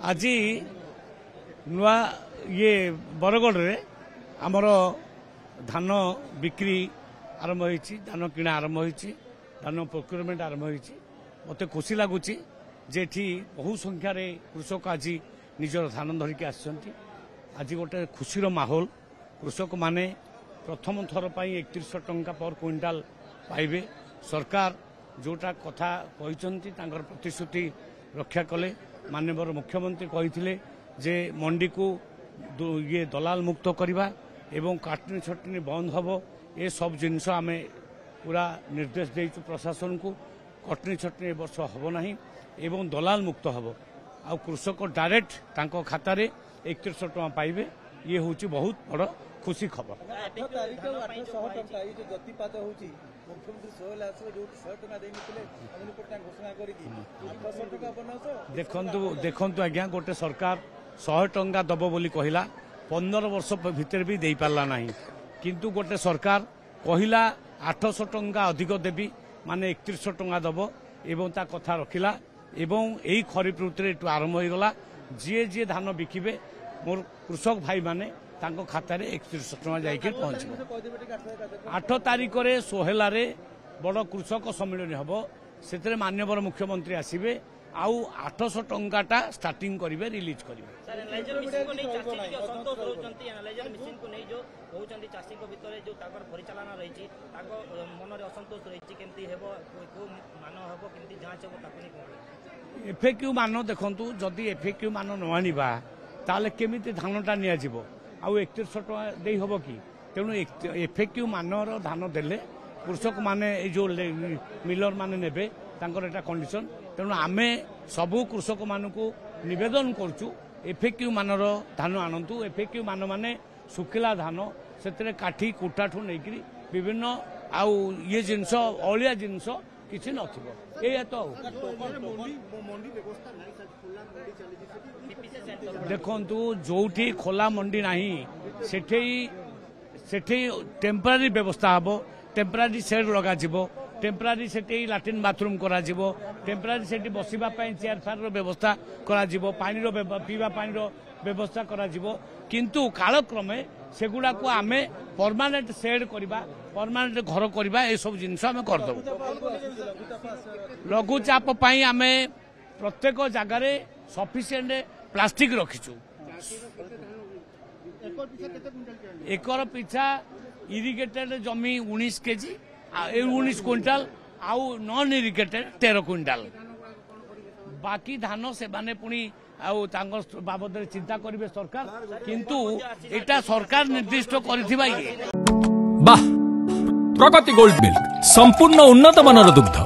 आज नुआ ये बरगढ़ रे आमर धान बिक्री आरंभ होइछि, धान किणा आरंभ होइछि, धान प्रोक्योरमेंट आरंभ होइछि। मते खुशी लागुछि जेठी बहु संख्यार कृषक आज निजर धान धरिकी आछंती। आज गोटे खुशीर माहौल, कृषक माने प्रथम थर पाई 3100 टंका पर क्विंटाल पाइबे। सरकार जोटा कथा कहिसंती तांकर प्रतिश्रुति रक्षा कले। माननीय मुख्यमंत्री कहिथिले जे मंडी को ये दलाल मुक्त करवा एवं काटनी छटनी बंद हम ये सब जिनस आम पूरा निर्देश देचु प्रशासन को। कटनी छटनी ए वर्ष हम ना एवं दलाल मुक्त हम आ कृषक डायरेक्ट तांको खाता रे 3100 टका पाइबे। ये हूँ बहुत बड़ खुशी खबर। देखंतु आज्ञा गोटे सरकार 100 टंका दब बोली कहला 15 वर्ष भितर भी दे पारला नहीं, किंतु गोटे सरकार कहला 800 टंका अधिक देवी माने 3100 टंका दब एवं ता कथा रखिला। एवं यही खरीफ ऋतु रे आरंभ हो गला। जी जी धान बिकिबे मोर कृषक भाई माने तांको खाता रे 3100 टंका जाइके पहुंचबो। 8 तारिख रे सोहेला रे बड़ कृषक सम्मेलन हबो। सेतरे माननीय मुख्यमंत्री आसीबे आउ 800 टंकाटा स्टार्टिंग करिवे, रिलीज करिवे। सर एनालाइजर मशीन को नहीं चासी जो असंतोष रहउचंती, एनालाइजर मशीन को नहीं जो कहउचंती चासी को भितरे जो ताकर परिचालन रहिछि ताको मन रे असंतोष रहिछि, केमती हेबो को मान हेबो, केमती जांच हेबो ताको नहीं कहले। एफएक्यू मान देखंतु, जदी एफएक्यू मान न आनिबा ताले केमिति धानटा निया जिवो आउ 3100 टका देई हबो कि? तेणु एफएक्यू मानर धान देले कृषक माने जो मिलर माने नेबे तांकर एटा कंडीशन। तेणु आमे सबु कृषक मानकु निवेदन करचु एफएक्यू मानर धान आनंतु। एफएक्यू मान माने सुखिला धान, सेतरे काठी कुटाठू नेकरी विभिन्न आउ ये जिनस अलिया जिनस किछि नथिबो। ए तो देखंतु जोठी खोला मंडी नाही सेठी टेम्परारी व्यवस्था हबो, टेम्परारी शेड लगा जिवो, टेम्परारी सेठी लैट्रिन बाथरूम करा जिवो, टेम्परारी सेठी बसिबा पई चेयर फार रो व्यवस्था करा जिवो, पानी रो पीवा पानी रो व्यवस्था करा जिवो। किंतु कालक्रमे सेगुडा को आमे परमानेंट शेड करबा, परमानेंट घर करबा, ए सब जिंस आमे कर दबो। लघुचाप पई आमे प्रत्येक जगह रे सफिशिएंट प्लास्टिक रखिछु। एकर पिछा इरिगेटेड जमी 19 केजी 19 क्विंटाल आउ नॉन इरिगेटेड 13 क्विंटाल। बाकी धान से माने पुणी आउ तांगर बाबद चिंता करिवे सरकार, किंतु एटा सरकार निर्दिष्ट करथिबा। ये वाह, प्रगति गोल्ड मिल्क संपूर्ण उन्नत मानर दुग्ध।